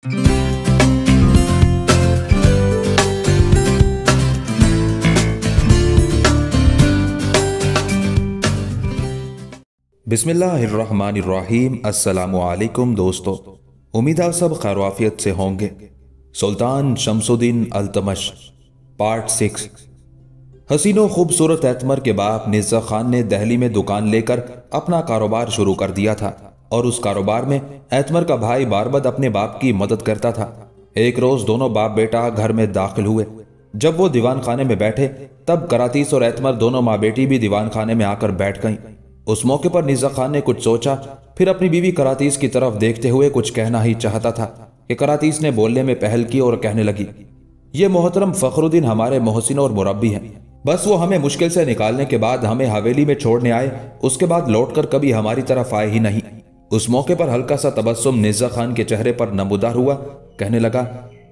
बिस्मिल्लाहिर्रहमानिर्रहीम। अस्सलामु अलैकुम दोस्तों, उम्मीद है सब खैर से होंगे। सुल्तान शमसुद्दीन अल्तमश पार्ट 6। हसीनो खूबसूरत एतमर के बाप निज़्ज़ा खान ने दहली में दुकान लेकर अपना कारोबार शुरू कर दिया था और उस कारोबार में एतमर का भाई बारबद अपने बाप की मदद करता था। एक रोज दोनों बाप बेटा घर में दाखिल हुए। जब वो दीवान खाने में बैठे तब करातीस और एतमर दोनों माँ बेटी भी दीवान खाने में आकर बैठ गईं। उस मौके पर निज़्ज़ा खान ने कुछ सोचा, फिर अपनी बीवी करातीस की तरफ देखते हुए कुछ कहना ही चाहता था कि करातीस ने बोलने में पहल की और कहने लगी, ये मोहतरम फखरुद्दीन हमारे मोहसिन और मुरब्बी हैं। बस वो हमें मुश्किल से निकालने के बाद हमें हवेली में छोड़ने आए, उसके बाद लौटकर कभी हमारी तरफ आए ही नहीं। उस मौके पर हल्का सा तबस्सुम निज़्ज़ा खान के चेहरे पर नमूदार हुआ। कहने लगा,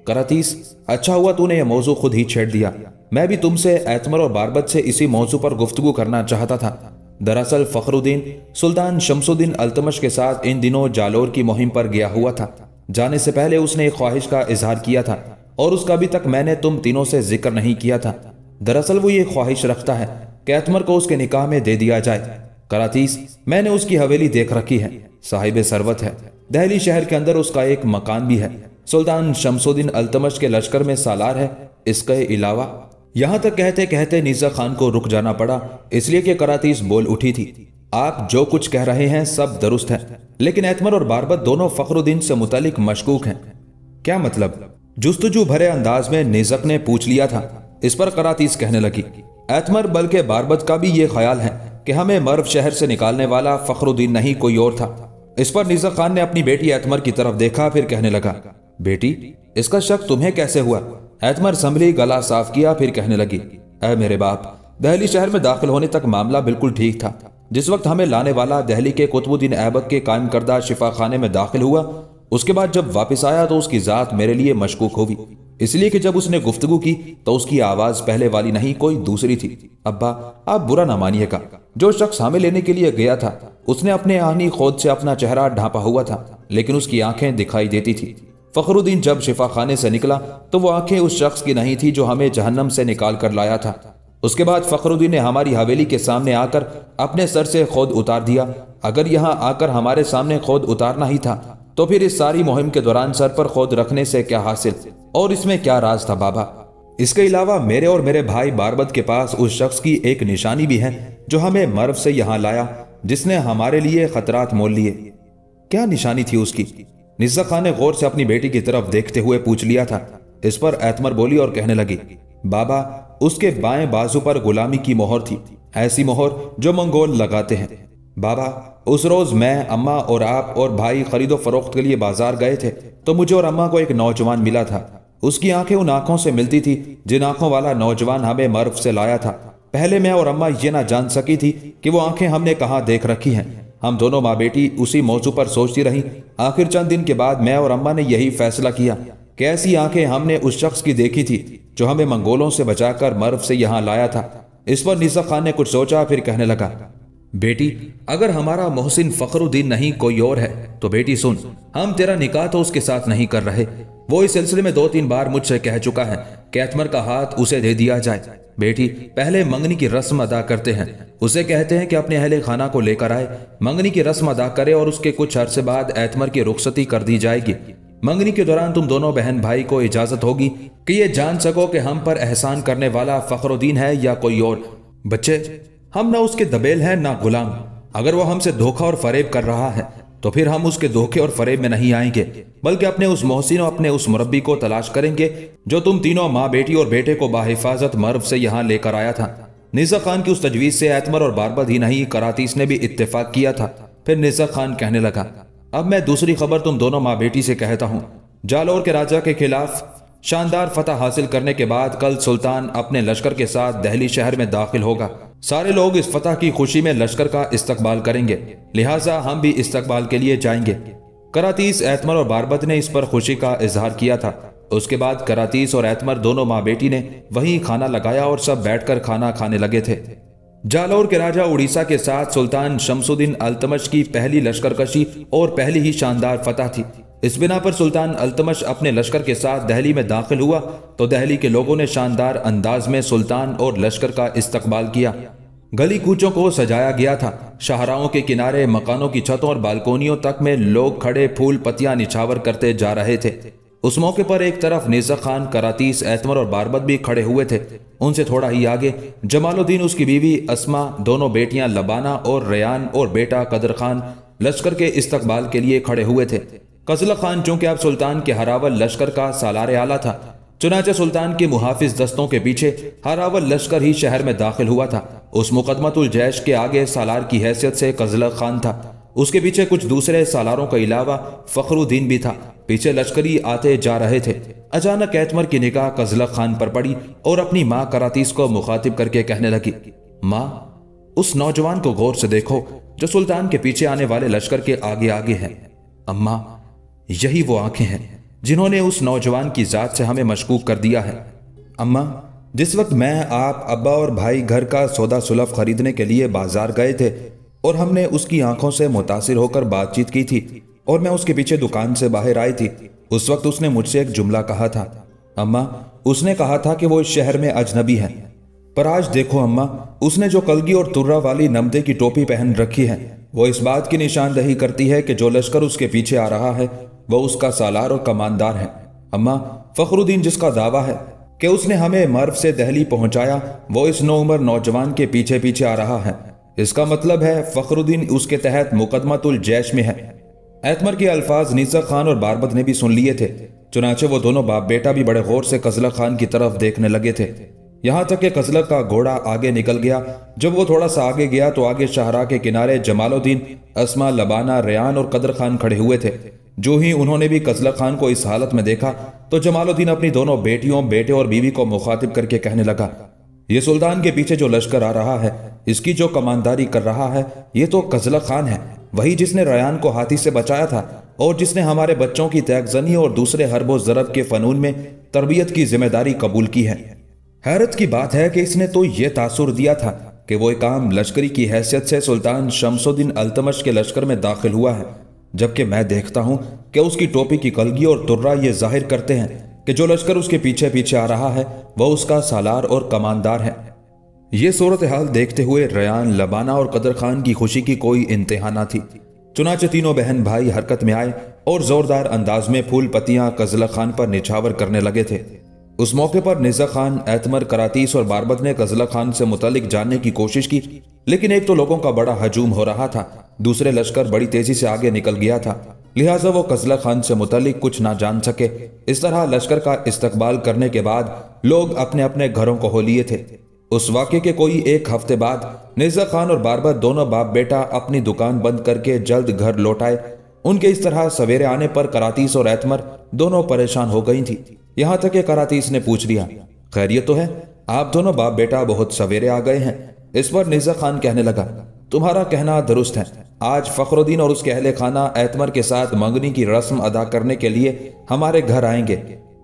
करातीस, अच्छा हुआ तूने ये मौजू खुद ही छेड़ दिया। मैं भी तुमसे, एतमर और बारबद से इसी मौजू पर गुफ्तगू करना चाहता था। दरअसल फखरुद्दीन सुल्तान शमसुद्दीन अल्तमश के साथ इन दिनों जालोर की मुहिम पर गया हुआ था। जाने से पहले उसने एक ख्वाहिश का इजहार किया था और उसका अभी तक मैंने तुम तीनों से जिक्र नहीं किया था। दरअसल वो ये ख्वाहिश रखता है कि एतमर को उसके निकाह में दे दिया जाए। करातीस, मैंने उसकी हवेली देख रखी है, साहिब सरवत है। दहली शहर के अंदर उसका एक मकान भी है। सुल्तान शमसुद्दीन अल्तमश के लश्कर में सालार है। इसके अलावा यहां तक कहते कहते निज़्ज़ा खान को रुक जाना पड़ा, इसलिए कि करातीस बोल उठी थी, आप जो कुछ कह रहे हैं सब दुरुस्त है, लेकिन एतमर और बारबद दोनों फखरुद्दीन से मुतालिक मशकूक हैं। क्या मतलब? जुस्तजू भरे अंदाज में निज़्ज़ा ने पूछ लिया था। इस पर करातीस कहने लगी, एतमर बल्कि बारबद का भी ये ख्याल है कि हमें मर्व शहर से निकालने वाला फखरुद्दीन नहीं कोई और था। इस पर निज़्ज़ा खान ने अपनी बेटी एतमर की तरफ देखा, फिर कहने लगा, बेटी, इसका शक तुम्हें कैसे हुआ? एतमर संभली, गला साफ किया, फिर कहने लगी, ऐ मेरे बाप, दहली शहर में दाखिल होने तक मामला बिल्कुल ठीक था। जिस वक्त हमें लाने वाला दहली के कुतुबुद्दीन ऐबक के कायम करदा शिफा खाने में दाखिल हुआ, उसके बाद जब वापस आया तो उसकी जात मेरे लिए मशकूक हुई, इसलिए कि जब उसने गुफ्तगू की तो उसकी आवाज पहले वाली नहीं कोई दूसरी थी। अब्बा, आप बुरा ना मानिएगा, जो शख्स हमें लेने के लिए गया था उसने अपने आनी खोद से अपना चेहरा ढांपा हुआ था, लेकिन उसकी आंखें दिखाई देती थी। फखरुद्दीन जब शिफा खाने से निकला तो वो आंखें उस शख्स की नहीं थी जो हमें जहन्नम से निकाल कर लाया था। उसके बाद फखरुद्दीन ने हमारी हवेली के सामने आकर अपने सर से खोद उतार दिया। अगर यहाँ आकर हमारे सामने खोद उतारना ही था तो फिर इस सारी मुहिम के दौरान सर पर खोद रखने से क्या हासिल, और इसमें क्या राज था बाबा? इसके अलावा मेरे और मेरे भाई बारबद के पास उस शख्स की एक निशानी भी है जो हमें मर्व से यहाँ लाया, जिसने हमारे लिए खतरात मोल लिए। क्या निशानी थी उसकी? निज़्ज़ा खान ने गौर से अपनी बेटी की तरफ देखते हुए पूछ लिया था। इस पर एतमर बोली और कहने लगी, बाबा, उसके बाएं बाजू पर गुलामी की मोहर थी, ऐसी मोहर जो मंगोल लगाते हैं। बाबा, उस रोज मैं, अम्मा और आप और भाई खरीदो फरोख्त के लिए बाजार गए थे तो मुझे और अम्मा को एक नौजवान मिला था। उसकी आंखें उन आंखों से मिलती थी जिन आंखों वाला नौजवान हमें मर्व से लाया था। पहले मैं और अम्मा ये ना जान सकी थी कि वो आंखें हमने कहाँ देख रखी हैं। हम दोनों माँ बेटी उसी मौजू पर सोचती रहीं। आखिर चंद दिन के बाद मैं और अम्मा ने यही फैसला किया कि ऐसी आंखें हमने उस शख्स की देखी थी जो हमें मंगोलों से बचाकर मर्व से यहाँ लाया था। इस पर निज़्ज़ा खान ने कुछ सोचा, फिर कहने लगा, बेटी, अगर हमारा मोहसिन फखरुद्दीन नहीं कोई और है तो बेटी सुन, हम तेरा निकाह तो उसके साथ नहीं कर रहे। वो इस सिलसिले में 2-3 बार मुझसे कह चुका है कि एतमर का हाथ उसे दे दिया जाए। बेटी, पहले मंगनी की रस्म अदा करते हैं, उसे कहते हैं कि अपने अहले खाना को लेकर आए, मंगनी की रस्म अदा करे और उसके कुछ अरसे बाद एतमर की रुखसती कर दी जाएगी। मंगनी के दौरान तुम दोनों बहन भाई को इजाजत होगी कि ये जान सको कि हम पर एहसान करने वाला फखरुद्दीन है या कोई और। बच्चे, हम ना उसके दबेल हैं ना गुलाम। अगर वो हमसे धोखा और फरेब कर रहा है तो फिर हम उसके धोखे और फरेब में नहीं आएंगे, बल्कि अपने उस मोहसिन और अपने उस मुरब्बी को तलाश करेंगे जो तुम तीनों माँ बेटी और बेटे को बाहिफाजत मर्व से यहाँ लेकर आया था। निज़्ज़ा खान की उस तजवीज़ से एतमर और बारबद ही नहीं, करातीस ने भी इत्तेफाक किया था। फिर निज़्ज़ा खान कहने लगा, अब मैं दूसरी खबर तुम दोनों माँ बेटी से कहता हूँ। जालोर के राजा के खिलाफ शानदार फतह हासिल करने के बाद कल सुल्तान अपने लश्कर के साथ दहली शहर में दाखिल होगा। सारे लोग इस फतह की खुशी में लश्कर का इस्तकबाल करेंगे, लिहाजा हम भी इस्तकबाल के लिए जाएंगे। करातीस, एतमर और बारबद ने इस पर खुशी का इजहार किया था। उसके बाद करातीस और एतमर दोनों माँ बेटी ने वहीं खाना लगाया और सब बैठकर खाना खाने लगे थे। जालौर के राजा उड़ीसा के साथ सुल्तान शमसुद्दीन अल्तमश की पहली लश्करकशी और पहली ही शानदार फतह थी। इस बिना पर सुल्तान अल्तमश अपने लश्कर के साथ दहली में दाखिल हुआ तो दहली के लोगों ने शानदार अंदाज में सुल्तान और लश्कर का इस्तकबाल किया। गली कूचों को सजाया गया था। शाहराहों के किनारे, मकानों की छतों और बालकोनियों तक में लोग खड़े फूल पत्तियां निछावर करते जा रहे थे। उस मौके पर एक तरफ निज़ा खान, करातीस, एतमर और बारबत भी खड़े हुए थे। उनसे थोड़ा ही आगे जमालुद्दीन, उसकी बीवी अस्मा, दोनों बेटियां लबाना और रेयान और बेटा कदर खान लश्कर के इस्तकबाल के लिए खड़े हुए थे। कजला खान चूंकि अब सुल्तान के हरावल लश्कर का सालार आला था, चुनाचे सुल्तान के मुहाफिज दस्तों के पीछे हरावल लश्कर ही शहर में दाखिल हुआ था। उस मुकदमतुल जैश के आगे सालार की हैसियत से कजला खान था। उसके पीछे कुछ दूसरे सालारों के अलावा फखरुद्दीन भी था। पीछे लश्करी आते जा रहे थे। अचानक एतमर की निगाह कजला खान पर पड़ी और अपनी माँ करातीस को मुखातिब करके कहने लगी, माँ, उस नौजवान को गौर से देखो जो सुल्तान के पीछे आने वाले लश्कर के आगे आगे है। अम्मा, यही वो आंखें हैं जिन्होंने उस नौजवान की जात से हमें मशकूक कर दिया है। अम्मा, जिस वक्त मैं, आप, अब्बा और भाई घर का सौदा सुलभ खरीदने के लिए बाजार गए थे और हमने उसकी आंखों से मुतासिर होकर बातचीत की थी और मैं उसके पीछे दुकान से बाहर आई थी, उस वक्त उसने मुझसे एक जुमला कहा था। अम्मा, उसने कहा था कि वो इस शहर में अजनबी है। पर आज देखो अम्मा, उसने जो कलगी और तुर्रा वाली नमदे की टोपी पहन रखी है वो इस बात की निशानदही करती है कि जो लश्कर उसके पीछे आ रहा है वो उसका सालार और कमानदार है। अम्मा, फखरुद्दीन जिसका दावा है कि उसने हमें मर्व से दहली पहुंचाया वो इस नौउमर नौजवान के पीछे पीछे आ रहा है। इसका मतलब है फखरुद्दीन उसके तहत मुकदमतुल जैश में है। एतमर के अल्फाज निज़ा खान और बारबत ने भी सुन लिए थे। चुनाचे वो दोनों बाप बेटा भी बड़े गौर से कजला खान की तरफ देखने लगे थे। यहां तक कि कजला का घोड़ा आगे निकल गया। जब वो थोड़ा सा आगे गया तो आगे शाहरा के किनारे जमालुद्दीन, अस्मा, लबाना, रेयान और कदर खान खड़े हुए थे। जो ही उन्होंने भी कजला खान को इस हालत में देखा तो जमालुद्दीन अपनी दोनों बेटियों, बेटे और बीवी को मुखातिब करके कहने लगा, ये सुल्तान के पीछे जो लश्कर आ रहा है, इसकी जो कमानदारी कर रहा है, ये तो कजला खान है, वही जिसने रेयान को हाथी से बचाया था और जिसने हमारे बच्चों की तैगजनी और दूसरे हरबो ज़रब के फनून में तरबियत की जिम्मेदारी कबूल की है। हैरत की बात है कि इसने तो ये तासुर दिया था कि वो एक आम लश्करी की हैसियत से सुल्तान शमसुद्दीन अल्तमश के लश्कर में दाखिल हुआ है, जबकि मैं देखता हूं कि उसकी टोपी की कलगी और तुर्रा ये जाहिर करते हैं कि जो लश्कर उसके पीछे पीछे आ रहा है वह उसका सालार और कमानदार है। ये सूरत हाल देखते हुए रेयान, लबाना और कदर खान की खुशी की कोई इंतहा न थी। चुनाचे तीनों बहन भाई हरकत में आए और जोरदार अंदाज में फूल पत्तियां कजला खान पर निछावर करने लगे थे। उस मौके पर निज़ा खान, एतमर, करातीस और बारबत ने कजला खान से मुतालिक जानने की कोशिश की, लेकिन एक तो लोगों का बड़ा हजूम हो रहा था, दूसरे लश्कर बड़ी तेजी से आगे निकल गया था, लिहाजा वो कजला खान से मुतालिक कुछ ना जान सके। इस तरह लश्कर का इस्तकबाल करने के बाद लोग अपने अपने घरों को हो लिए थे। उस वाक़े के कोई एक हफ्ते बाद निज़ा खान और बारबत दोनों बाप बेटा अपनी दुकान बंद करके जल्द घर लौट आए। उनके इस तरह सवेरे आने पर करातीस और एतमर दोनों परेशान हो गई थी। यहां तक कि करातीस ने पूछ लिया, खैरियत तो है? आप दोनों बाप बेटा बहुत सवेरे आ गए हैं। इस पर निज़ा खान कहने लगा, तुम्हारा कहना दुरुस्त है। आज फखरुद्दीन और उसके अहले खाना एतमर के साथ मंगनी की रस्म अदा करने के लिए हमारे घर आएंगे।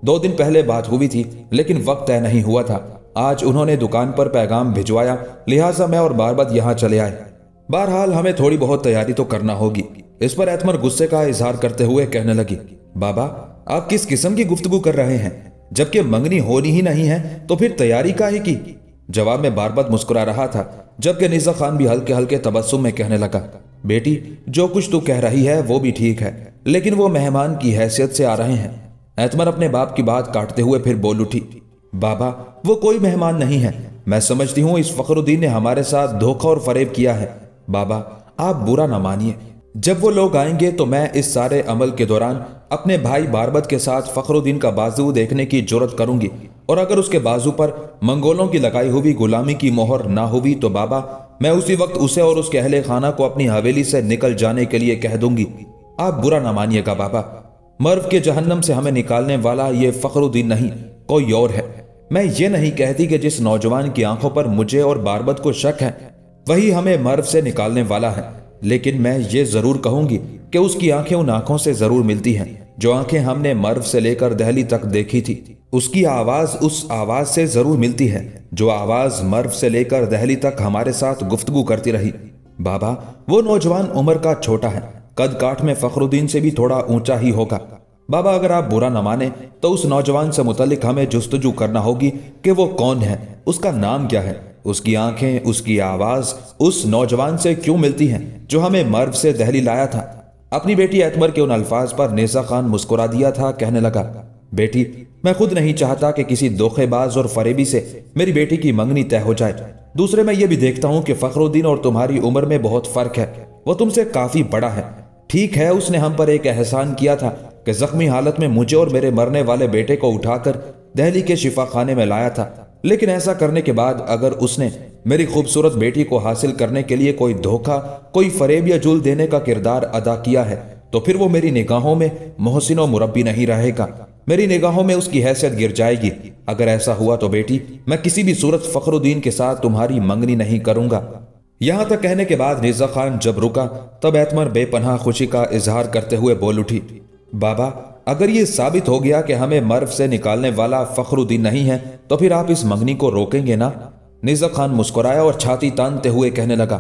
2 दिन पहले बात हुई थी लेकिन वक्त तय नहीं हुआ था। आज उन्होंने दुकान पर पैगाम भिजवाया, लिहाजा मैं और बारबत यहाँ चले आए। बहरहाल हमें थोड़ी बहुत तैयारी तो करना होगी। इस पर एतमर गुस्से का इजहार करते हुए कहने लगी, बाबा, आप किस किस्म की गुफ्तगू कर रहे हैं? जबकि मंगनी होनी ही नहीं है तो फिर तैयारी काहे की? जवाब में बारबत मुस्कुरा रहा था, जबकि निज़ा खान भी हल्के हल्के तबस्सुम में कहने लगा, बेटी, जो कुछ तू कह रही है वो भी ठीक है, लेकिन वो मेहमान की हैसियत से आ रहे हैं। एतमर अपने बाप की बात काटते हुए फिर बोल उठी, बाबा, वो कोई मेहमान नहीं है। मैं समझती हूँ इस फखरुद्दीन ने हमारे साथ धोखा और फरेब किया है। बाबा, आप बुरा ना मानिए। जब वो लोग आएंगे तो मैं इस सारे अमल के दौरान अपने भाई बारबत के साथ फखरुद्दीन का बाजू देखने की जुर्रत करूंगी, और अगर उसके बाजू पर मंगोलों की लगाई हुई गुलामी की मोहर ना हुई तो बाबा, मैं उसी वक्त उसे और उसके अहले खाना को अपनी हवेली से निकल जाने के लिए कह दूंगी। आप बुरा ना मानिएगा बाबा। मर्व के जहन्नम से हमें निकालने वाला ये फखरुद्दीन नहीं, कोई और है। मैं ये नहीं कहती कि जिस नौजवान की आंखों पर मुझे और बारबत को शक है वही हमें मर्व से निकालने वाला है, लेकिन मैं ये जरूर कहूंगी कि उसकी आंखें उन आंखों से जरूर मिलती हैं जो आंखें हमने मर्व से लेकर दहली तक देखी थी। उसकी आवाज उस आवाज से जरूर मिलती है जो आवाज मर्व से लेकर दहली तक हमारे साथ गुफ्तगू करती रही। बाबा, वो नौजवान उम्र का छोटा है, कद काठ में फखरुद्दीन से भी थोड़ा ऊंचा ही होगा। बाबा, अगर आप बुरा न माने तो उस नौजवान से मुतल्लिक हमें जुस्तजू करना होगी कि वो कौन है, उसका नाम क्या है, उसकी आंखें, उसकी आवाज उस नौजवान से क्यों मिलती हैं जो हमें मर्व से दहली लाया था। अपनी बेटी एतमर के उन अल्फाज पर नेज़ा खान मुस्कुरा दिया था। कहने लगा, बेटी, मैं खुद नहीं चाहता कि किसी धोखेबाज और फरेबी से मेरी बेटी की मंगनी तय हो जाए। दूसरे, मैं ये भी देखता हूं कि फखरुद्दीन और तुम्हारी उम्र में बहुत फर्क है। वो तुमसे काफी बड़ा है। ठीक है, उसने हम पर एक एहसान किया था कि जख्मी हालत में मुझे और मेरे मरने वाले बेटे को उठाकर दिल्ली के शिफा खाने में लाया था, लेकिन ऐसा करने के बाद अगर उसने मेरी खूबसूरत बेटी को हासिल करने के लिए कोई धोखा, कोई फरेब या जुल्म देने का किरदार अदा किया है तो फिर वो मेरी निगाहों में मोहसिन और मुरब्बी नहीं रहेगा। मेरी निगाहों में उसकी हैसियत गिर जाएगी। अगर ऐसा हुआ तो बेटी, मैं किसी भी सूरत फखरुद्दीन के साथ तुम्हारी मंगनी नहीं करूंगा। यहां तक कहने के बाद नेज़ा खान जब रुका तब एतमर बेपनाह खुशी का इजहार करते हुए बोल उठी, बाबा, अगर ये साबित हो गया कि हमें मर्व से निकालने वाला फखरुद्दीन नहीं है तो फिर आप इस मंगनी को रोकेंगे ना? नेज़ा खान मुस्कुराया और छाती तानते हुए कहने लगा,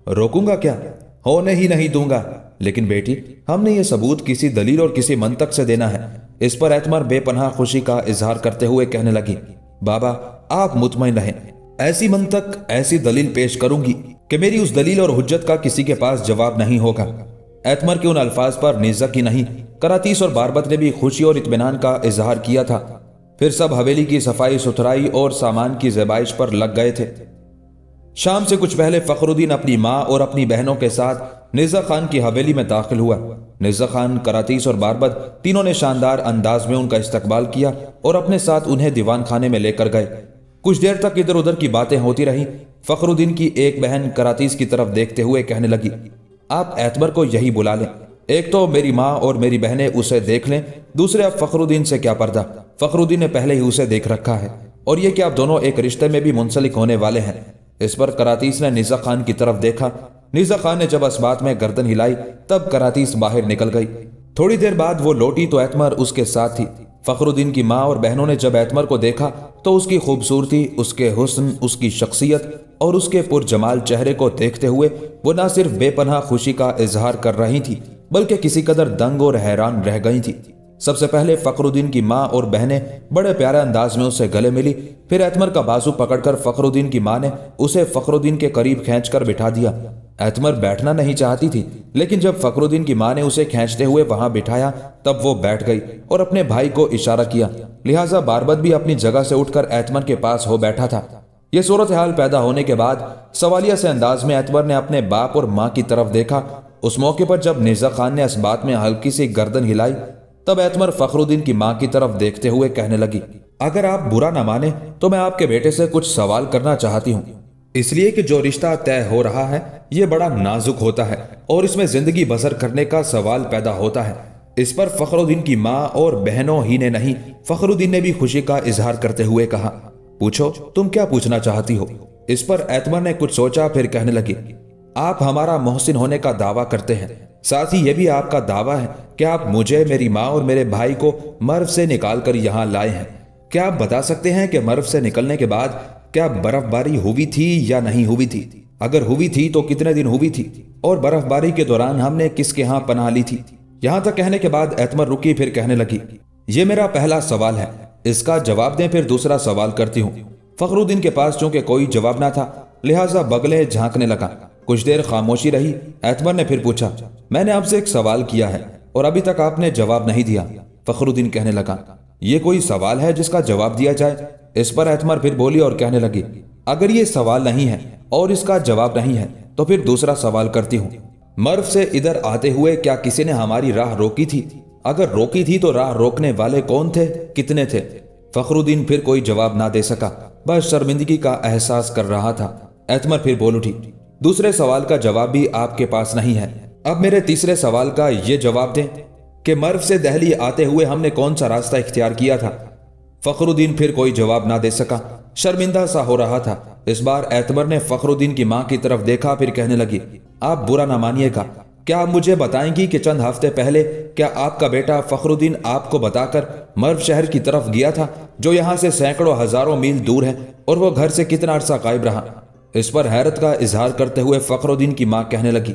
रोकूंगा क्या? होने ही नहीं दूंगा। लेकिन बेटी, हमने ये सबूत किसी दलील और किसी मंतक से देना है। इस पर एतमर बेपनाह खुशी का इजहार करते हुए कहने लगी, बाबा, आप मुतमईन रहें, ऐसी मंतक, ऐसी दलील पेश करूंगी कि मेरी उस दलील और हुज्जत का किसी के पास जवाब नहीं होगा। एतमर के उन अल्फाज पर नेज़ा की नहीं, करातीस और बारबत ने भी खुशी और इत्मीनान का इजहार किया था। फिर सब हवेली की सफाई सुथराई और सामान की ज़बाइश पर लग गए थे। शाम से कुछ पहले फखरुद्दीन अपनी माँ और अपनी बहनों के साथ नेज़ा खान की हवेली में दाखिल हुआ। नेज़ा खान, करातीस और बारबत तीनों ने शानदार अंदाज में उनका इस्तकबाल किया और अपने साथ उन्हें दीवान खाने में लेकर गए। कुछ देर तक इधर उधर की बातें होती रही। फखरुद्दीन की एक बहन करातीस की तरफ देखते हुए कहने लगी, आप एतमर को यही बुला लें। एक तो मेरी माँ और मेरी बहनें उसे देख लें, दूसरे अब फखरुद्दीन से क्या पर्दा, फखरुद्दीन ने पहले ही उसे देख रखा है, और ये कि आप दोनों एक रिश्ते में भी मुंसलिक होने वाले हैं। इस पर करातीस ने नेज़ा खान की तरफ देखा। नेज़ा खान ने जब इस बात में गर्दन हिलाई तब करातीस बाहर निकल गई। थोड़ी देर बाद वो लौटी तो एतमर उसके साथ थी। फखरुद्दीन की माँ और बहनों ने जब एतमर को देखा तो उसकी खूबसूरती, उसके हुस्न, उसकी शख्सियत और उसके पुरजमाल चेहरे को देखते हुए वो न सिर्फ बेपनाह खुशी का इजहार कर रही थी बल्कि किसी कदर दंग और हैरान रह गई थी। सबसे पहले फखरुद्दीन की माँ और बहनें बड़े प्यारे अंदाज में उससे गले मिली। फिर एतमर का बाजू पकड़कर फखरुद्दीन की माँ ने उसे फखरुद्दीन के करीब खींचकर बिठा दिया। एतमर बैठना नहीं चाहती थी, लेकिन जब फखरुद्दीन की माँ ने उसे खींचते हुए वहां बिठाया तब वो बैठ गई और अपने भाई को इशारा किया। लिहाजा बारबत भी अपनी जगह से उठकर एतमर के पास हो बैठा था। यह सूरत हाल पैदा होने के बाद सवालिया से अंदाज में एतमर ने अपने बाप और माँ की तरफ देखा। उस मौके पर जब नेज़ा खान ने इस बात में हल्की सी गर्दन हिलाई तब एतमर फखरुद्दीन की माँ की तरफ देखते हुए कहने लगी, अगर आप बुरा न माने तो मैं आपके बेटे से कुछ सवाल करना चाहती हूँ, इसलिए कि जो रिश्ता तय हो रहा है ये बड़ा नाजुक होता है और इसमें जिंदगी बसर करने का सवाल पैदा होता है। इस पर फखरुद्दीन की माँ और बहनों ही ने नहीं, फखरुद्दीन ने भी खुशी का इजहार करते हुए कहा, पूछो, तुम क्या पूछना चाहती हो? इस पर एतमर ने कुछ सोचा, फिर कहने लगी, आप हमारा मोहसिन होने का दावा करते हैं, साथ ही यह भी आपका दावा है कि आप मुझे, मेरी माँ और मेरे भाई को मर्व से निकाल कर यहाँ लाए हैं। क्या आप बता सकते हैं कि मर्व से निकलने के बाद क्या बर्फबारी हुई थी या नहीं हुई थी? अगर हुई थी तो कितने दिन हुई थी, और बर्फबारी के दौरान हमने किसके यहाँ पनाह ली थी? यहां तक कहने के बाद एतमर रुकी, फिर कहने लगी, ये मेरा पहला सवाल है, इसका जवाब दें, फिर दूसरा सवाल करती हूँ। फखरुद्दीन के पास चूंकि कोई जवाब ना था, लिहाजा बगले झांकने लगा। कुछ देर खामोशी रही। एतमर ने फिर पूछा, मैंने आपसे एक सवाल किया है और अभी तक आपने जवाब नहीं दिया। फखरुद्दीन कहने लगा, ये कोई सवाल है जिसका जवाब दिया जाए? इस पर एतमर फिर बोली और कहने लगी, अगर ये सवाल नहीं है और इसका जवाब नहीं है तो फिर दूसरा सवाल करती हूँ। मर्व से इधर आते हुए क्या किसी ने हमारी राह रोकी थी? अगर रोकी थी तो राह रोकने वाले कौन थे, कितने थे? फखरुद्दीन फिर कोई जवाब ना दे सका, बस शर्मिंदगी का एहसास कर रहा था। एतमर फिर बोल उठी, दूसरे सवाल का जवाब भी आपके पास नहीं है। अब मेरे तीसरे सवाल का ये जवाब दें कि मर्व से दिल्ली आते हुए हमने कौन सा रास्ता इख्तियार किया था? फखरुद्दीन फिर कोई जवाब ना दे सका, शर्मिंदा सा हो रहा था। इस बार एतमर ने फखरुद्दीन की मां की तरफ देखा, फिर कहने लगी, आप बुरा ना मानिएगा, क्या आप मुझे बताएंगी कि चंद हफ्ते पहले क्या आपका बेटा फखरुद्दीन आपको बताकर मर्व शहर की तरफ गया था, जो यहां से सैकड़ों हजारों मील दूर है, और वो घर से कितना अरसा गायब रहा? इस पर हैरत का इजहार करते हुए फखरुद्दीन की मां कहने लगी,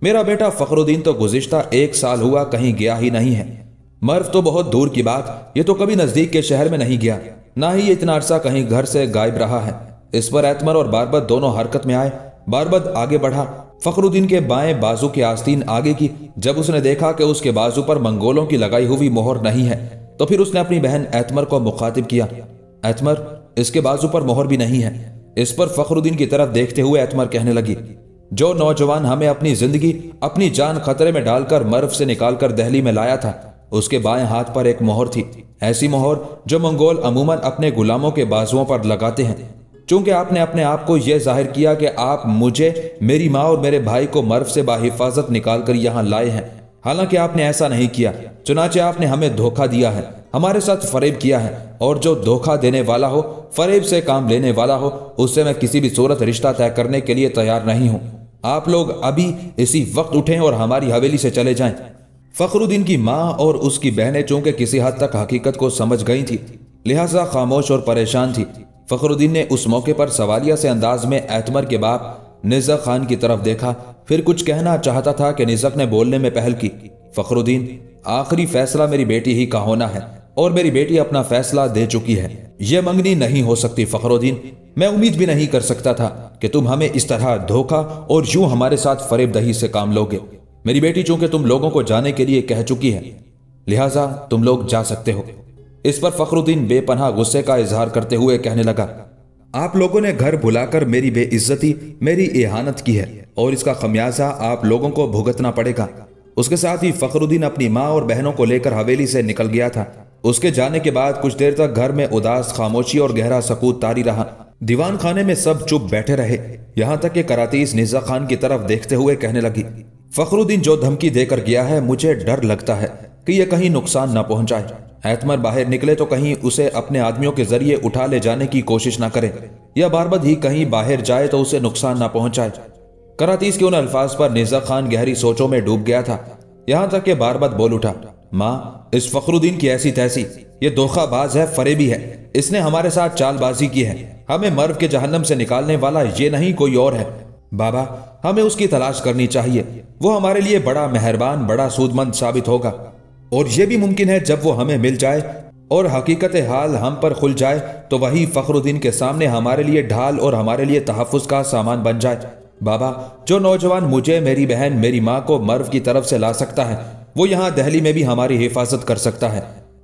मेरा बेटा फखरुद्दीन तो गुज़िश्ता 1 साल हुआ कहीं गया ही नहीं है। मर्व तो बहुत दूर की बात, ये तो कभी नजदीक के शहर में नहीं गया, ना ही ये इतना अरसा कहीं घर से गायब रहा है। इस पर एतमर और बारबत दोनों हरकत में आए। बारबत आगे बढ़ा, फखरुद्दीन के बाएं बाजू की आस्तीन आगे की। जब उसने देखा कि उसके बाजू पर मंगोलों की लगाई हुई मोहर नहीं है, तो फिर उसने अपनी बहन एतमर को मुखातिब किया। एतमर, इसके बाजू पर मोहर भी नहीं है। इस पर फखरुद्दीन की तरफ देखते हुए एतमर कहने लगी, जो नौजवान हमें अपनी जिंदगी, अपनी जान खतरे में डालकर मर्व से निकालकर दहली में लाया था, उसके बाएं हाथ पर एक मोहर थी, ऐसी मोहर जो मंगोल अमूमन अपने गुलामों के बाजुओं पर लगाते हैं। चूंकि आपने अपने आप को यह जाहिर किया कि आप मुझे, मेरी माँ और मेरे भाई को मर्व से बाहिफाजत निकाल कर यहाँ लाए हैं, हालांकि आपने ऐसा नहीं किया। चुनाचे आपने हमें धोखा दिया है, हमारे साथ फरेब किया है, और जो धोखा देने वाला हो, फरेब से काम लेने वाला हो, उससे मैं किसी भी सूरत रिश्ता तय करने के लिए तैयार नहीं हूँ। आप लोग अभी इसी वक्त उठें और हमारी हवेली से चले जाएं। फखरुद्दीन की माँ और उसकी बहनें चूंकि किसी हद तक हकीकत को समझ गई थी, लिहाजा खामोश और परेशान थी। फखरुद्दीन ने उस मौके पर सवालिया से अंदाज में एतमर के बाप निज़क खान की तरफ देखा, फिर कुछ कहना चाहता था कि निज़क ने बोलने में पहल की। फखरुद्दीन, आखिरी फैसला मेरी बेटी ही का होना है, और मेरी बेटी अपना फैसला दे चुकी है। यह मंगनी नहीं हो सकती फखरुद्दीन। मैं उम्मीद भी नहीं कर सकता था कि तुम हमें इस तरह धोखा और यूं हमारे साथ फरेब दही से काम लोगे। मेरी बेटी चूंकि तुम लोगों को जाने के लिए कह चुकी है, लिहाजा तुम लोग जा सकते हो। इस पर फखरुद्दीन बेपनाह गुस्से का इजहार करते हुए कहने लगा, आप लोगों ने घर बुलाकर मेरी बेइज्जती, मेरी इहानत की है, और इसका खमियाजा आप लोगों को भुगतना पड़ेगा। उसके साथ ही फखरुद्दीन अपनी माँ और बहनों को लेकर हवेली से निकल गया था। उसके जाने के बाद कुछ देर तक घर में उदास खामोशी और गहरा सकूत तारी रहा। दीवान खाने में सब चुप बैठे रहे, यहां तक कि करातीस निज़्ज़ा खान की तरफ देखते हुए कहने लगी, फखरुद्दीन जो धमकी देकर गया है, मुझे डर लगता है कि यह कहीं नुकसान न पहुंचाए। एतमर बाहर निकले तो कहीं उसे अपने आदमियों के जरिए उठा ले जाने की कोशिश न करे, या बारबत ही कहीं बाहर जाए तो उसे नुकसान न पहुंचाए। करातीस के उन अल्फाज पर निज़्ज़ा खान गहरी सोचों में डूब गया था। यहां तक कि बारबत बोल उठा, माँ, इस फखरुद्दीन की ऐसी तैसी, ये धोखाबाज है, फरेबी है, इसने हमारे साथ चालबाजी की है। हमें मर्व के जहन्नम से निकालने वाला ये नहीं कोई और है। बाबा, हमें उसकी तलाश करनी चाहिए। वो हमारे लिए बड़ा मेहरबान, बड़ा सूदमंद साबित होगा, और यह भी मुमकिन है जब वो हमें मिल जाए और हकीकत हाल हम पर खुल जाए तो वही फखरुद्दीन के सामने हमारे लिए ढाल और हमारे लिए तहफ़्फ़ुज़ का सामान बन जाए। बाबा, जो नौजवान मुझे, मेरी बहन, मेरी माँ को मर्व की तरफ से ला सकता है, वो यहाँ दहली में भी हमारी हिफाजत कर सकता है।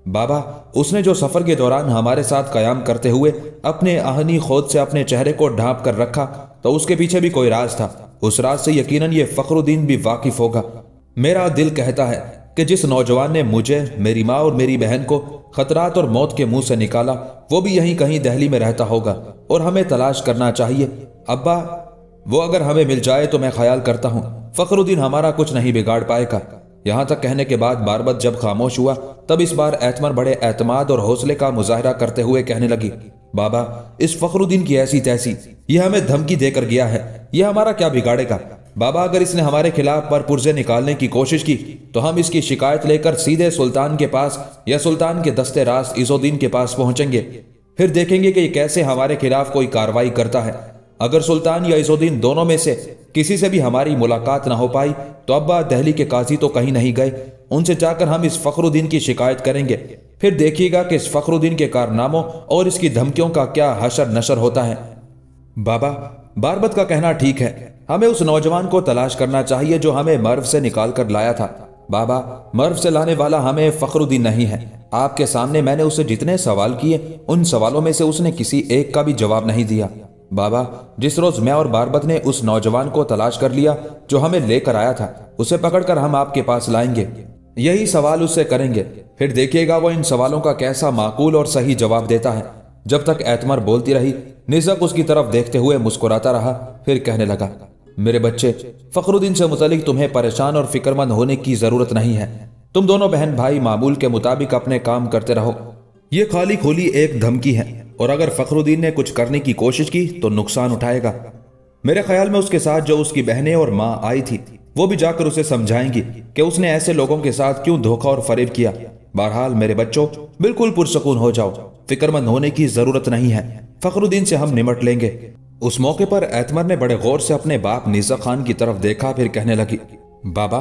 बाबा, उसने जो सफर के दौरान हमारे साथ कयाम करते हुए अपने आहनी खोद से अपने चेहरे को ढांप कर रखा, तो उसके पीछे भी कोई राज था। उस राज से यकीनन ये फखरुद्दीन भी वाकिफ होगा। मेरा दिल कहता है कि जिस नौजवान ने मुझे, मेरी माँ और मेरी बहन को खतरात और मौत के मुंह से निकाला, वो भी यहीं कहीं दहली में रहता होगा, और हमें तलाश करना चाहिए। अब्बा, वो अगर हमें मिल जाए तो मैं ख्याल करता हूँ फखरुद्दीन हमारा कुछ नहीं बिगाड़ पाएगा। यहां तक कहने के बाद बारबत जब खामोश हुआ, तब इस बार एतमर बड़े एतमाद और हौसले का मुजाहरा करते हुए कहने लगी, बाबा, इस फखरुद्दीन की ऐसी तैसी, यह हमें धमकी देकर गया है, यह हमारा क्या बिगाड़ेगा। बाबा, अगर इसने हमारे खिलाफ पर पुर्जे निकालने की कोशिश की तो हम इसकी शिकायत लेकर सीधे सुल्तान के पास या सुल्तान के दस्ते रास्त इज़ुद्दीन के पास पहुंचेंगे। फिर देखेंगे कि कैसे हमारे खिलाफ कोई कार्रवाई करता है। अगर सुल्तान या इज़ुद्दीन दोनों में से किसी से भी हमारी मुलाकात ना हो पाई तो अब्बा, दहली के काजी तो कहीं नहीं गए, उनसे जाकर हम इस फखरुद्दीन की शिकायत करेंगे। फिर देखिएगा कि इस फखरुद्दीन के कारनामों और इसकी धमकियों का क्या हशर नशर होता है। बाबा, बारबत का कहना ठीक है, हमें उस नौजवान को तलाश करना चाहिए जो हमें मर्व से निकाल कर लाया था। बाबा, मर्व से लाने वाला हमें फखरुद्दीन नहीं है। आपके सामने मैंने उससे जितने सवाल किए, उन सवालों में से उसने किसी एक का भी जवाब नहीं दिया। बाबा, जिस रोज मैं और बारबत ने उस नौजवान को तलाश कर लिया जो हमें लेकर आया था, उसे पकड़कर हम आपके पास लाएंगे, यही सवाल उससे करेंगे। फिर देखिएगा वो इन सवालों का कैसा माकूल और सही जवाब देता है। जब तक एतमर बोलती रही, निज़क उसकी तरफ देखते हुए मुस्कुराता रहा। फिर कहने लगा, मेरे बच्चे, फखरुद्दीन से मुतालिक तुम्हें परेशान और फिक्रमंद होने की जरूरत नहीं है। तुम दोनों बहन भाई मामूल के मुताबिक अपने काम करते रहो। ये खाली खोली एक धमकी है, और अगर फखरुद्दीन ने कुछ करने की कोशिश की तो नुकसान उठाएगा। मेरे ख्याल में उसके साथ जो उसकी बहनें और माँ आई थी, वो भी जाकर उसे समझाएंगी कि उसने ऐसे लोगों के साथ क्यों धोखा और फरेब किया। बहरहाल मेरे बच्चों, बिल्कुल पुरसकून हो जाओ, फिक्रमंद होने की जरूरत नहीं है। फखरुद्दीन से हम निमट लेंगे। उस मौके पर एतमर ने बड़े गौर से अपने बाप निज़्ज़ा खान की तरफ देखा, फिर कहने लगी, बाबा,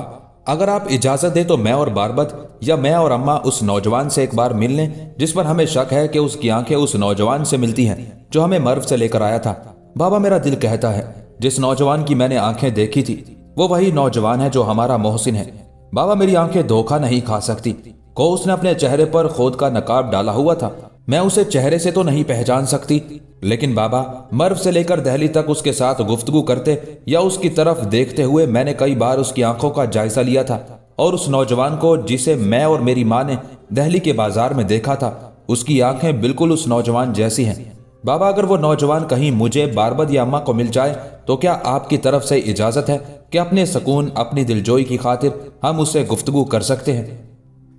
अगर आप इजाजत दें तो मैं और बारबत या मैं और अम्मा उस नौजवान से एक बार मिल लें जिस पर हमें शक है कि उसकी आंखें उस नौजवान से मिलती हैं जो हमें मर्व से लेकर आया था। बाबा, मेरा दिल कहता है जिस नौजवान की मैंने आंखें देखी थी वो वही नौजवान है जो हमारा मोहसिन है। बाबा, मेरी आंखें धोखा नहीं खा सकती। को उसने अपने चेहरे पर खुद का नकाब डाला हुआ था। मैं उसे चेहरे से तो नहीं पहचान सकती, लेकिन बाबा, मर्व से लेकर दहली तक उसके साथ गुफ्तगू करते या उसकी तरफ देखते हुए मैंने कई बार उसकी आंखों का जायजा लिया था और उस नौजवान को जिसे मैं और मेरी माँ ने दहली के बाजार में देखा था उसकी आंखें बिल्कुल उस नौजवान जैसी हैं। बाबा, अगर वो नौजवान कहीं मुझे, बारबत या अम्मा को मिल जाए तो क्या आपकी तरफ से इजाजत है कि अपने सुकून, अपनी दिलजोई की खातिर हम उससे गुफ्तगू कर सकते हैं?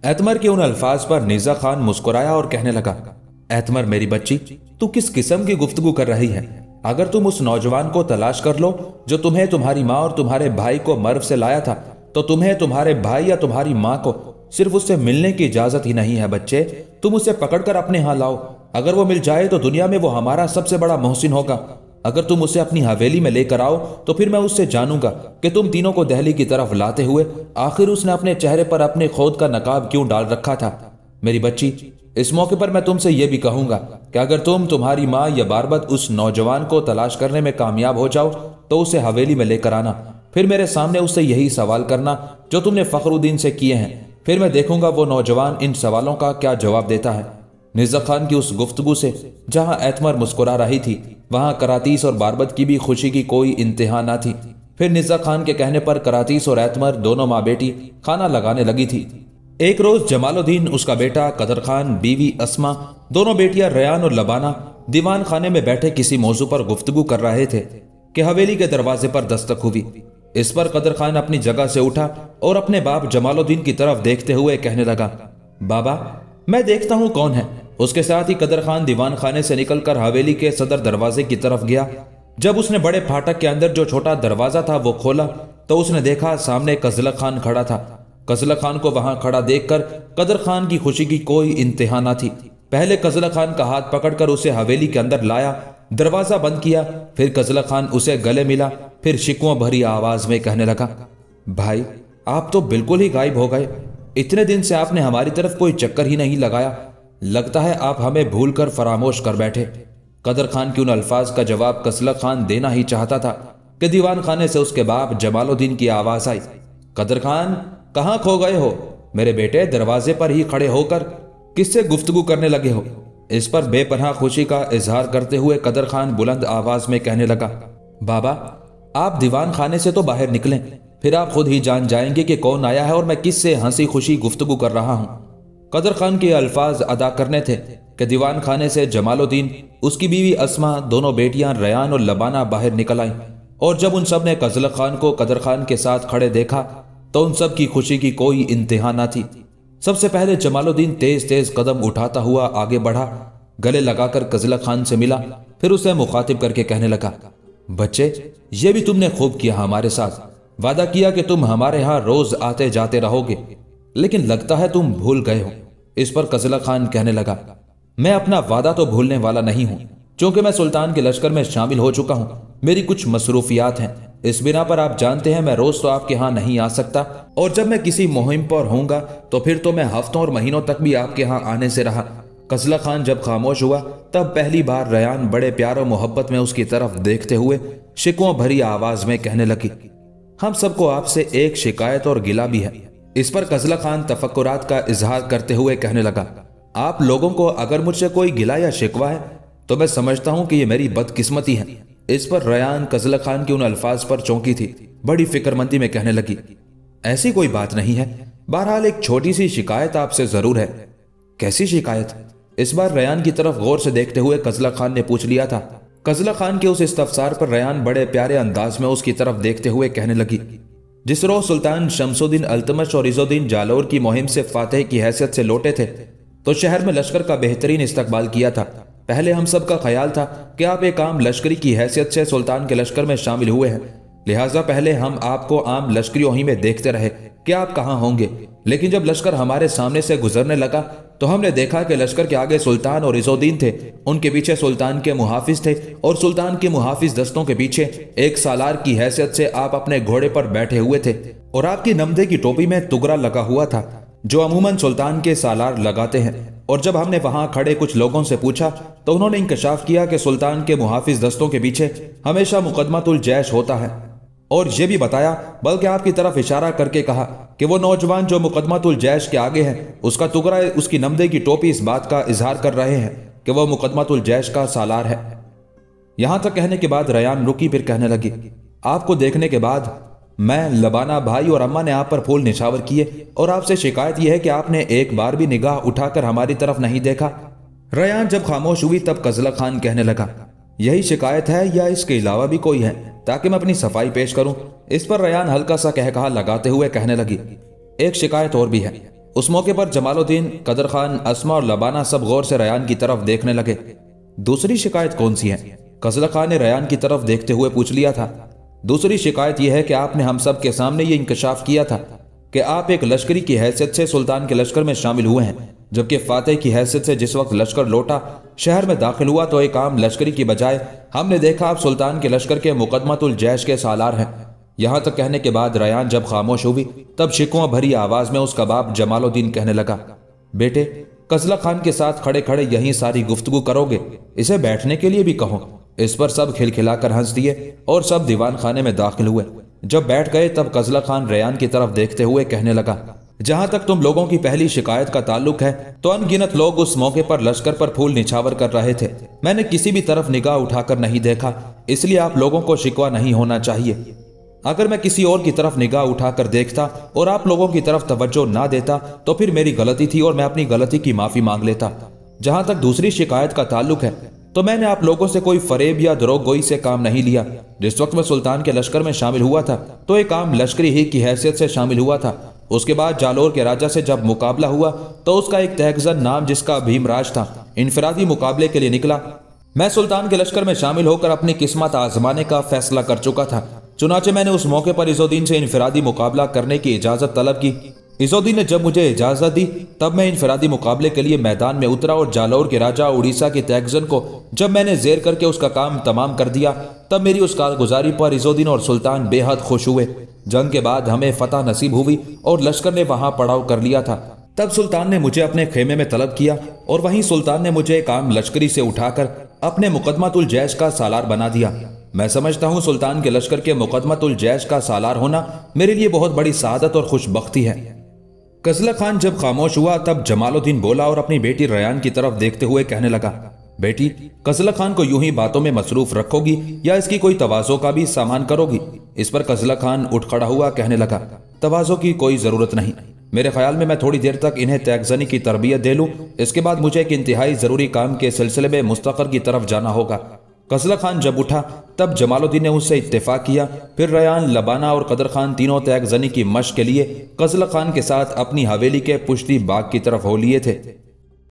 एतमर के उन अल्फाज पर निज़ा खान मुस्कुराया और कहने लगा, एतमर मेरी बच्ची, तू किस किस्म की गुफ्तगू कर रही है? अगर तुम उस नौजवान को तलाश कर लो जो तुम्हें तुम्हारी माँ और तुम्हारे भाई को मर्व से लाया था तो तुम्हें तुम्हारे भाई या तुम्हारी माँ को सिर्फ उससे मिलने की इजाजत ही नहीं है बच्चे, तुम उसे पकड़कर अपने यहाँ लाओ। अगर वो मिल जाए तो दुनिया में वो हमारा सबसे बड़ा मोहसिन होगा। अगर तुम उसे अपनी हवेली में लेकर आओ तो फिर मैं उससे जानूंगा कि तुम तीनों को दहली की तरफ लाते हुए आखिर उसने अपने चेहरे पर अपने खुद का नकाब क्यों डाल रखा था। मेरी बच्ची, इस मौके पर मैं तुमसे यह भी कहूंगा कि अगर तुम, तुम्हारी माँ या बारबत उस नौजवान को तलाश करने में कामयाब हो जाओ तो उसे हवेली में लेकर आना। फिर मेरे सामने उससे यही सवाल करना जो तुमने फखरुद्दीन से किए हैं। फिर मैं देखूंगा वो नौजवान इन सवालों का क्या जवाब देता है। निज़ा खान की उस गुफ्तगू से जहां एतमर मुस्कुरा रही थी वहां करातीस और बारबत की भी खुशी की कोई इंतहा न थी। फिर निज़ा खान के कहने पर करातीस और एतमर दोनों माँ बेटी खाना लगाने लगी थी। एक रोज जमालुद्दीन, उसका बेटा कदर खान, बीवी अस्मा, दोनों बेटियां रयान और लबाना दीवान खाने में बैठे किसी मौजू पर गुफ्तगू कर रहे थे कि हवेली के दरवाजे पर दस्तक हुई। इस पर कदर खान अपनी जगह से उठा और अपने बाप जमालुद्दीन की तरफ देखते हुए कहने लगा, बाबा, मैं देखता हूं कौन है। उसके साथ ही कदर खान दीवान खाने से निकलकर हवेली के सदर दरवाजे की तरफ गया। जब उसने बड़े फाटक के अंदर जो छोटा दरवाजा था वो खोला तो उसने देखा सामने कजलक खान खड़ा था। कजलक खान को वहां खड़ा देखकर कदर खान की खुशी की कोई इंतहा न थी। पहले कजलक खान का हाथ पकड़कर उसे हवेली के अंदर लाया, दरवाजा बंद किया। फिर कजलक खान उसे गले मिला, फिर शिकवा भरी आवाज में कहने लगा, भाई, आप तो बिल्कुल ही गायब हो गए। इतने दिन से आपने हमारी तरफ कोई चक्कर ही नहीं लगाया। लगता है आप हमें भूलकर फरामोश कर बैठे। कदर खान के उन अल्फाज का जवाब कजलक खान देना ही चाहता था कि दीवान खाने से उसके बाप जमालुद्दीन की आवाज आई, कदर खान, कहां खो गए हो? मेरे बेटे दरवाजे पर ही खड़े होकर किससे गुफ्तगू करने लगे हो? इस पर बेपनाह खुशी का इजहार करते हुए कदर खान बुलंद आवाज में कहने लगा, बाबा, आप दीवान खाने से तो बाहर निकलें, फिर आप खुद ही जान जाएंगे कि कौन आया है और मैं किससे हंसी खुशी गुफ्तगू कर रहा हूं। कदर खान के अल्फाज अदा करने थे कि दीवान खाने से जमालुद्दीन, उसकी बीवी अस्मा, दोनों बेटियां रयान और लबाना बाहर निकल आईं। और जब उन सब ने कजलक खान को कदर खान के साथ खड़े देखा तो उन सब की खुशी की कोई इंतहा न थी। सबसे पहले जमालुद्दीन तेज तेज कदम उठाता हुआ आगे बढ़ा, गले लगाकर कजलक खान से मिला, फिर उसे मुखातिब करके कहने लगा, बच्चे, ये भी तुमने खूब किया हमारे साथ। वादा किया कि तुम हमारे यहाँ रोज आते जाते रहोगे, लेकिन लगता है तुम भूल गए हो। इस पर कजलक खान कहने लगा, मैं अपना वादा तो भूलने वाला नहीं हूं, क्योंकि मैं सुल्तान के लश्कर में शामिल हो चुका हूं। मेरी कुछ मसरूफियात हैं, इस बिना पर आप जानते हैं मैं रोज तो आपके यहाँ नहीं आ सकता, और जब मैं किसी मुहिम पर होऊंगा तो फिर तो मैं हफ्तों और महीनों तक भी आपके यहाँ आने से रहा। कजलक खान जब खामोश हुआ तब पहली बार रयान बड़े प्यार और मोहब्बत में उसकी तरफ देखते हुए शिकवों भरी आवाज में कहने लगी, हम सबको आपसे एक शिकायत और गिला भी है। इस पर कजलक खान तफक्कुरात का इजहार करते हुए कहने लगा, आप लोगों को अगर मुझसे कोई गिला या शिकवा है तो मैं समझता हूं कि यह मेरी बदकिस्मती है। इस पर रयान कजलक खान के उन अल्फाज पर चौंकी थी, बड़ी फिक्रमंदी में कहने लगी, ऐसी कोई बात नहीं है, बहरहाल एक छोटी सी शिकायत आपसे जरूर है। कैसी शिकायत? इस बार रयान की तरफ गौर से देखते हुए कजलक खान ने पूछ लिया था। कजलक खान के उस इस्तफसार पर रयान बड़े प्यारे अंदाज में उसकी तरफ देखते हुए कहने लगी, जिस रोज सुल्तान शमसुद्दीन अल्तमश और इज़ुद्दीन जालौर की मुहिम से फातेह की हैसियत से लौटे थे तो शहर में लश्कर का बेहतरीन इस्तकबाल किया था। पहले हम सब का ख्याल था कि आप एक आम लश्करी की हैसियत से सुल्तान के लश्कर में शामिल हुए हैं, लिहाजा पहले हम आपको आम लश्करियों ही में देखते रहे कि आप कहाँ होंगे। लेकिन जब लश्कर हमारे सामने से गुजरने लगा तो हमने देखा कि लश्कर के आगे सुल्तान और इज़ुद्दीन थे, उनके पीछे सुल्तान के मुहाफिज थे और सुल्तान के मुहाफिज दस्तों के पीछे एक सालार की हैसियत से आप अपने घोड़े पर बैठे हुए थे और आपकी नमदे की टोपी में तुगरा लगा हुआ था जो अमूमन सुल्तान के सालार लगाते हैं। और जब हमने वहां खड़े कुछ लोगों से पूछा तो उन्होंने इंकशाफ किया कि सुल्तान के मुहाफिज दस्तों के पीछे हमेशा मुकदमातुल जैश होता है और ये भी बताया, बल्कि आपकी तरफ इशारा करके कहा कि वो नौजवान जो मुकदमातुल जैश के आगे है, उसका तुगरा उसकी नमदे की टोपी इस बात का इजहार कर रहे हैं कि वह मुकदमातुल जैश का सालार है। यहां तक कहने के बाद रयान रुकी, फिर कहने लगी, आपको देखने के बाद मैं, लबाना भाई और अम्मा ने आप पर फूल निछावर किए और आपसे शिकायत यह है कि आपने एक बार भी निगाह उठाकर हमारी तरफ नहीं देखा। रयान जब खामोश हुई तब कजला खान कहने लगा, यही शिकायत है या इसके अलावा भी कोई है, ताकि मैं अपनी सफाई पेश करूं। इस पर रयान हल्का सा कहकहा लगाते हुए कहने लगी, एक शिकायत और भी है। उस मौके पर जमालुद्दीन, कदर खान, अस्मा और लबाना सब गौर से रयान की तरफ देखने लगे। दूसरी शिकायत कौन सी है? कजला खान ने रयान की तरफ देखते हुए पूछ लिया था। दूसरी शिकायत यह है कि आपने हम सब के सामने ये इंकशाफ किया था कि आप एक लश्करी की हैसियत से सुल्तान के लश्कर में शामिल हुए हैं, जबकि फातेह की हैसियत से जिस वक्त लश्कर लौटा, शहर में दाखिल हुआ तो एक आम लश्करी की बजाय हमने देखा आप सुल्तान के लश्कर के मुकदमातुल जैश के सालार हैं। यहां तक कहने के बाद रयान जब खामोश हुई तब शिकवा भरी आवाज में उसका बाप जमालुद्दीन कहने लगा, बेटे, कजला खान के साथ खड़े खड़े यही सारी गुफ्तगू करोगे? इसे बैठने के लिए भी कहो। इस पर सब खिलखिलाकर हंस दिए और सब दीवान खाने में दाखिल हुए। जब बैठ गए तब कजला खान रयान की तरफ देखते हुए कहने लगा, जहां तक तुम लोगों की पहली शिकायत का ताल्लुक है तो अनगिनत लोग उस मौके पर लश्कर पर फूल निछावर कर रहे थे। मैंने किसी भी तरफ निगाह उठाकर नहीं देखा, इसलिए आप लोगों को शिकवा नहीं होना चाहिए। अगर मैं किसी और की तरफ निगाह उठाकर देखता और आप लोगों की तरफ तवज्जो ना देता तो फिर मेरी गलती थी और मैं अपनी गलती की माफी मांग लेता। जहां तक दूसरी शिकायत का ताल्लुक है तो मैंने आप लोगों से कोई फरेब या दरोगोई से काम नहीं लिया। जिस वक्त मैं सुल्तान के लश्कर में शामिल हुआ था तो एक आम लश्करी ही की हैसियत से शामिल हुआ था। उसके बाद जालोर के राजा से जब मुकाबला हुआ तो उसका एक तहगजन नाम जिसका भीमराज था, इनफरादी मुकाबले के लिए निकला। मैं सुल्तान के लश्कर में शामिल होकर अपनी किस्मत आजमाने का फैसला कर चुका था। चुनाचे मैंने उस मौके पर इज़ुद्दीन से इनफरादी मुकाबला करने की इजाजत तलब की। इज़ुद्दीन ने जब मुझे इजाजत दी तब मैं इनफरादी मुकाबले के लिए मैदान में उतरा और जालौर के राजा उड़ीसा के तहगजन को जब मैंने जेर करके उसका काम तमाम कर दिया तब मेरी उस कारगुजारी पर इज़ुद्दीन और सुल्तान बेहद खुश हुए। जंग के बाद हमें फतह नसीब हुई और लश्कर ने वहां पड़ाव कर लिया था। तब सुल्तान ने मुझे अपने खेमे में तलब किया और वहीं सुल्तान ने मुझे एक आम लश्करी से उठाकर अपने मुकदमातुल जैश का सालार बना दिया। मैं समझता हूं सुल्तान के लश्कर के मुकदमातुल जैश का सालार होना मेरे लिए बहुत बड़ी सआदत और खुशबख्ती है। कजला खान जब खामोश हुआ तब जमालुद्दीन बोला और अपनी बेटी रयान की तरफ देखते हुए कहने लगा, बेटी, कजला खान को यूं ही बातों में मसरूफ रखोगी या इसकी कोई तवाज़ो का भी सामान करोगी? इस पर कजला खान उठ खड़ा हुआ, कहने लगा, तवाज़ो की कोई जरूरत नहीं। मेरे ख्याल में मैं थोड़ी देर तक इन्हें तहगजनी की तरबियत दे लूं, इसके बाद मुझे एक इंतहाई जरूरी काम के सिलसिले में मुस्तकर की तरफ जाना होगा। कजला खान जब उठा तब जमालुद्दीन ने उससे इत्तेफाक किया। फिर रयान, लबाना और कदर खान तीनों तहगजनी की मश्क के लिए कजला खान के साथ अपनी हवेली के पुश्ती बाग की तरफ हो लिए थे।